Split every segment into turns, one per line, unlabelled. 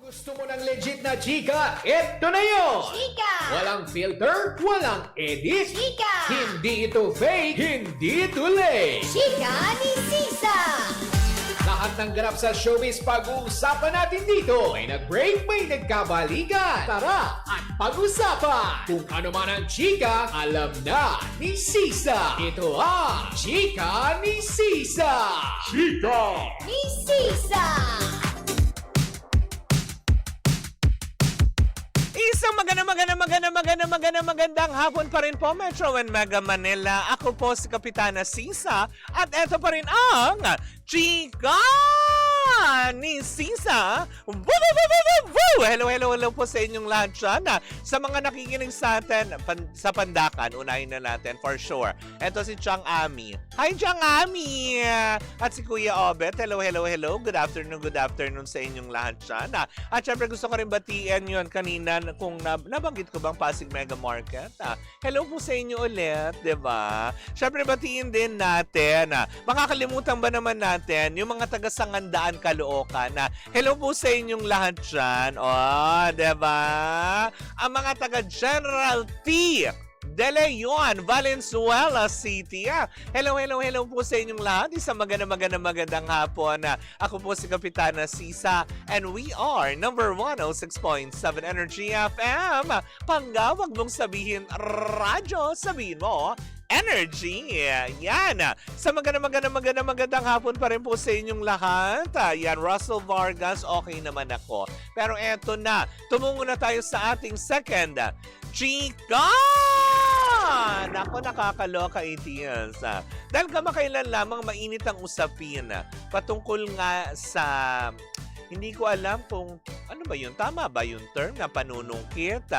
Gusto mo ng legit na chika? Ito na yun!
Chika!
Walang filter, walang edit.
Chika!
Hindi ito fake, hindi ito late.
Chika ni Sisa!
Lahat ng ganap sa showbiz pag-uusapan natin dito. May nag-break, may nagkabalikan. Tara at pag-usapan. Kung ano man ang chika, alam na ni Sisa. Ito ang Chika ni Sisa. Chika!
Ni Sisa!
Isang magandang hapon pa rin po, Metro and Mega Manila. Ako po si Kapitana Sisa at eto pa rin ang Chika ni Sisa. Hello po sa inyong lahat dyan. Sa mga nakikinig sa atin sa Pandakan, unahin na natin for sure. Eto si Chang Ami. Hi Chang Ami! At si Kuya Obet. Hello. Good afternoon sa inyong lahat dyan. At syempre gusto ko rin batiin yun kanina kung nabanggit ko bang Pasig Mega Market. Hello po sa inyo ulit, diba? Syempre batiin din natin. Makakalimutan ba naman natin yung mga taga-Sangandaan, Caloocan. Hello po sa inyong lahat dyan. Diba? Ang mga taga-General T. De Leon, Valenzuela City. Hello po sa inyong lahat. Isang magandang hapon. Ako po si Kapitana Sisa and we are number 106.7 Energy FM. Panggawag mong sabihin radyo, sabihin mo Energy. Yan. Sa magandang hapon pa rin po sa inyong lahat. Yan, Russell Vargas, okay naman ako. Pero eto na, tumungo na tayo sa ating second Chika! Nako, nakakaloka ATS. Dahil kamakailan lamang mainit ang usapin patungkol nga sa, hindi ko alam kung, ano ba yun? Tama ba yung term na panunungkit?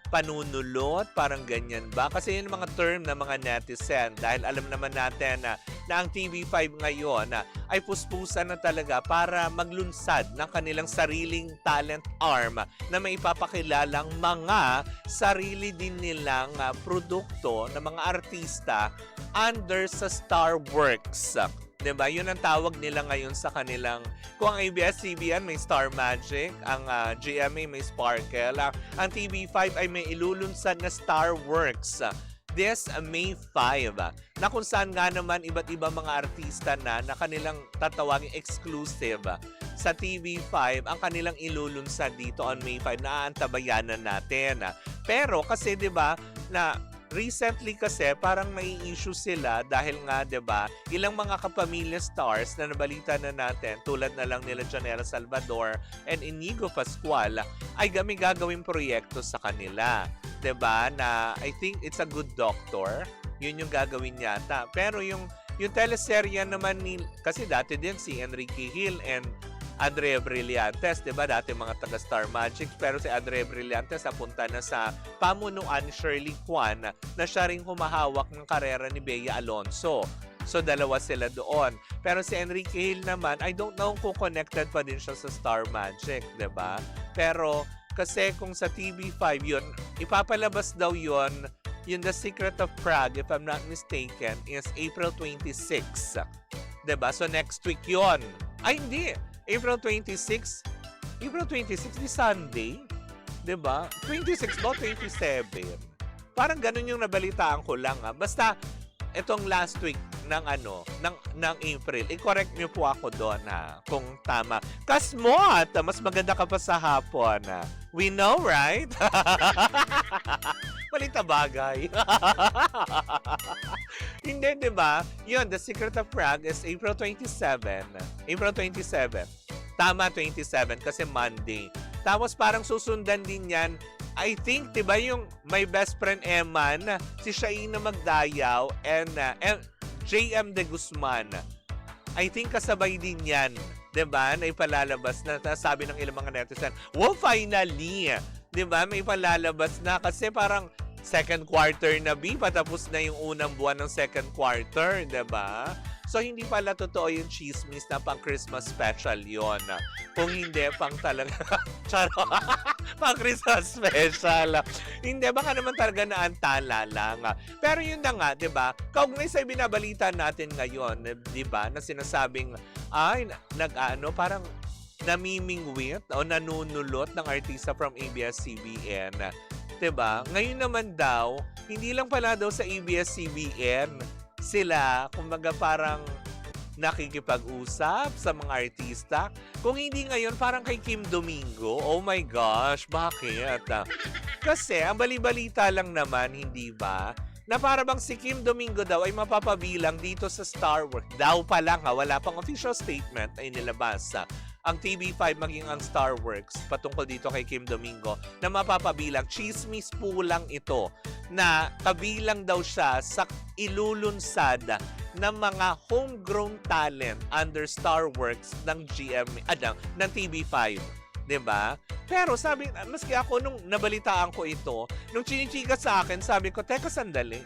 Panunulot, parang ganyan ba? Kasi yun mga term ng mga netizen dahil alam naman natin na ang TV5 ngayon ay puspusan na talaga para maglunsad ng kanilang sariling talent arm na may ipapakilalang mga sarili din nilang produkto ng mga artista under sa Starworks. Diba? Yun ang tawag nila ngayon sa kanilang, kung ang ABS-CBN may Star Magic, ang GMA may Sparkle, ang TV5 ay may ilulunsad na Starworks this May 5, na kung saan nga naman iba't ibang mga artista na kanilang tatawagin exclusive sa TV5 ang kanilang ilulunsad dito on May 5 na aantabayanan natin. Pero kasi 'di ba na recently kasi parang may issue sila dahil nga 'di ba ilang mga kapamilya stars na nabalita na natin tulad na lang nila Janela Salvador and Inigo Pascual ay gagawing proyekto sa kanila. 'Di ba na I think it's a good doctor. Yun yung gagawin yata. Pero yung teleserye naman kasi dati din si Enrique Hill and Andrea Brillantes, di ba? Dati mga taga Star Magic. Pero si Andrea Brillantes napunta na sa pamunuan ni Shirley Kwan na siya rin humahawak ng karera ni Bea Alonso. So, dalawa sila doon. Pero si Enrique Hill naman, I don't know kung connected pa din siya sa Star Magic, di ba? Pero kasi kung sa TV5 yun, ipapalabas daw yun, yung The Secret of Prague, if I'm not mistaken, is April 26. Di ba? So, next week yun. Ay, hindi. April 26 di Sunday, 'di ba? 26 ba 27? Parang ganun yung nabalitaan ko lang. Basta itong last week ng ng April. I-correct niyo po ako doon kung tama. Kasmot, mas maganda ka pa sa hapon. We know, right? Malita bagay. Hindi, di ba? Yun, The Secret of Prague is April 27. April 27. Tama, 27 kasi Monday. Tapos parang susundan din yan. I think, di ba yung my best friend Eman, si Shaina Magdayaw, and JM De Guzman. I think kasabay din yan. Di ba? Na ipalalabas na sabi ng ilang mga netizen, wow, finally! Di ba? May ipalalabas na kasi parang second quarter na patapos na yung unang buwan ng second quarter, 'di ba? So hindi pala totoo yung chismis na pang Christmas special 'yon. Kung hindi pang talaga charo. Pang Christmas special. Hindi baka naman talaga naantala lang. Pero yun na nga, 'di ba? Kaugnay sa binabalita natin ngayon, 'di ba? Na sinasabing ay parang namimingwit o nanunulot ng artista from ABS-CBN. Diba? Ngayon naman daw, hindi lang pala daw sa ABS-CBN sila, kumbaga parang nakikipag-usap sa mga artista. Kung hindi ngayon, parang kay Kim Domingo. Oh my gosh, bakit? Kasi ang bali-balita lang naman, hindi ba? Na para bang si Kim Domingo daw ay mapapabilang dito sa Star Wars. Daw pa lang ha, wala pang official statement ay nilabas ang TV5 maging ang Star Works patungkol dito kay Kim Domingo na mapapabilang. Chismis po lang ito na kabilang daw siya sa ilulunsad ng mga homegrown talent under Star Works ng ng TV5. 'Di ba? Pero sabi, maski ako nung nabalitaan ko ito, nung chinichika sa akin, sabi ko, teka sandali,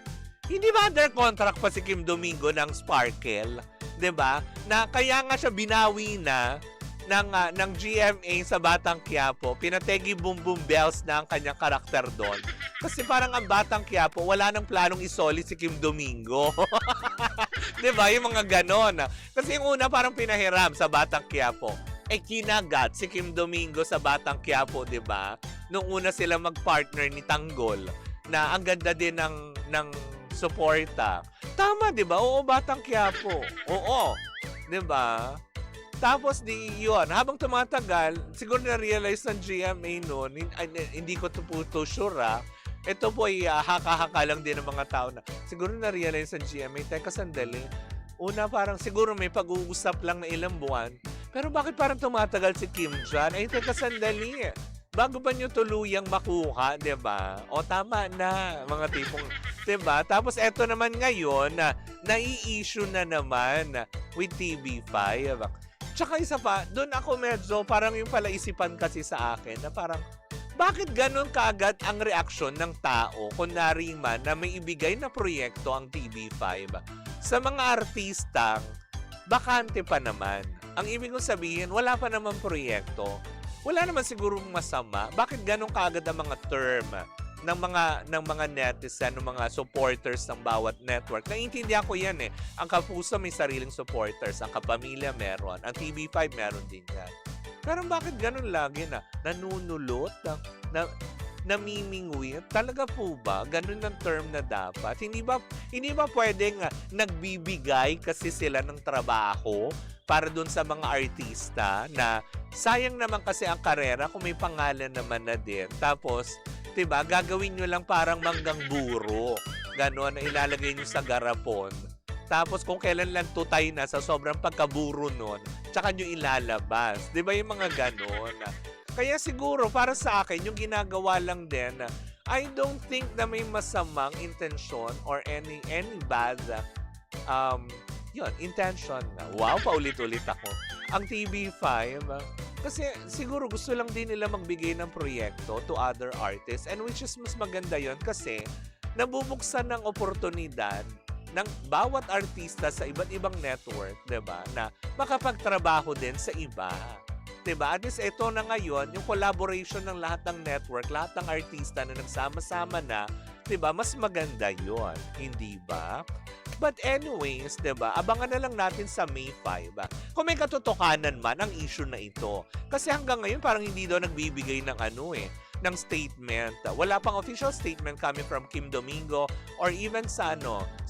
hindi ba under contract pa si Kim Domingo ng Sparkle? 'Di ba? Na kaya nga siya binawi na ng GMA sa Batang Quiapo, pinategi boom boom bells na ang kanyang karakter doon. Kasi parang ang Batang Quiapo, wala nang planong isoli si Kim Domingo. 'Di ba? Yung mga ganon. Kasi yung una parang pinahiram sa Batang Quiapo. Kinagat si Kim Domingo sa Batang Quiapo, 'di ba? Nung una sila mag-partner ni Tanggol na ang ganda din ng suporta. Tama, 'di ba? Oo, Batang Quiapo. Oo. 'Di ba? Tapos yun, habang tumatagal, siguro na-realize ng GMA noon, hindi ko to sure ito po ay haka-haka lang din ng mga tao na siguro na-realize ng GMA, teka sandali, una parang siguro may pag-uusap lang na ilang buwan, pero bakit parang tumatagal si Kim dyan? Ay, teka sandali, bago ba nyo tuluyang makuha, diba? O tama na, mga tipong, diba? Tapos eto naman ngayon, nai-issue na naman with TV5. Tsaka isa pa, doon ako medyo parang yung palaisipan kasi sa akin na parang bakit ganun kaagad ang reaksyon ng tao kunwari man na may ibigay na proyekto ang TV5 sa mga artistang bakante pa naman. Ang ibig kong sabihin, wala pa naman proyekto. Wala naman sigurong masama. Bakit ganun kaagad ang mga term ng mga netizen, ng mga supporters ng bawat network? Naiintindihan ko yan eh. Ang Kapuso may sariling supporters, ang Kapamilya meron, ang TV5 meron din yan. Pero bakit ganun lagi na nanunulot, namimingwit? Talaga po ba? Ganun ang term na dapat? Hindi ba pwedeng nagbibigay kasi sila ng trabaho para dun sa mga artista na sayang naman kasi ang karera kung may pangalan naman na din. Tapos, diba, gagawin nyo lang parang manggang buro. Ganon, na ilalagay nyo sa garapon. Tapos kung kailan lang tutay na sa sobrang pagkaburo nun, tsaka nyo ilalabas. Diba yung mga ganon? Kaya siguro, para sa akin, yung ginagawa lang din, I don't think na may masamang intensyon or any bad intention. Wow, paulit-ulit ako. Ang TV5, kasi siguro gusto lang din nila magbigay ng proyekto to other artists, and which is mas maganda yon kasi nabubuksan ng oportunidad ng bawat artista sa iba't ibang network, 'di ba? Na makapagtrabaho din sa iba. 'Di ba? At least ito na ngayon, yung collaboration ng lahat ng network, lahat ng artista na nagsama-sama na, 'di ba? Mas maganda 'yon, hindi ba? But anyways, 'di ba? Abangan na lang natin sa May 5. Kung may katotohanan man ang issue na ito. Kasi hanggang ngayon parang hindi daw nagbibigay ng ng statement. Wala pang official statement coming from Kim Domingo or even sa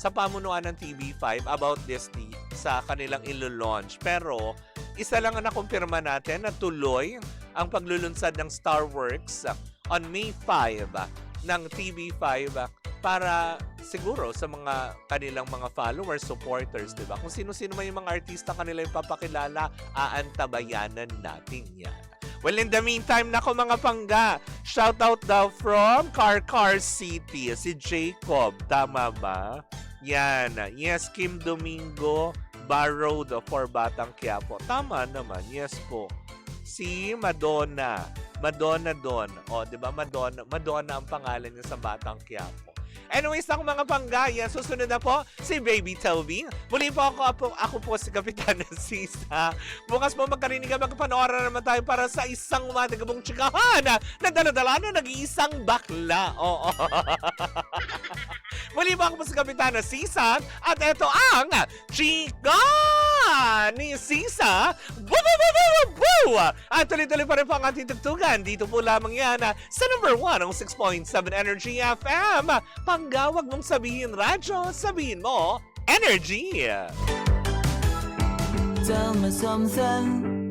pamunuan ng TV5 about this sa kanilang ilo-launch. Pero isa lang ang nakumpirma natin na tuloy ang paglulunsad ng Star Works on May 5 ng TV5 para siguro sa mga kanilang mga followers, supporters, diba? Kung sino-sino man yung mga artista kanila yung papakilala, aantabayanan natin yan. Well, in the meantime, nako mga pangga, shoutout daw from Car City, si Jacob, tama ba? Yan, yes, Kim Domingo, borrowed for Batang Quiapo. Tama naman, yes po. Si Madonna Don. O, di ba? Madonna ang pangalan niya sa Batang Quiapo. Anyways, ako mga panggaya, susunod na po si Baby Toby. Muli po ako po si Kapitana Sisa. Bukas po magkarinig magpanooran naman tayo para sa isang umatigabong tsikahan na daladala na nag-iisang bakla. Oo. Muli po ako po si Kapitana Sisa at ito ang Chika ni Sisa. Boo, boo, boo, boo, boo! At tuloy-tuloy pa rin po ang ating tugtugan. Dito po lamang yan sa number 1 ng 6.7 Energy FM. Panggawag mong sabihin radyo, sabihin mo Energy!
Tell me something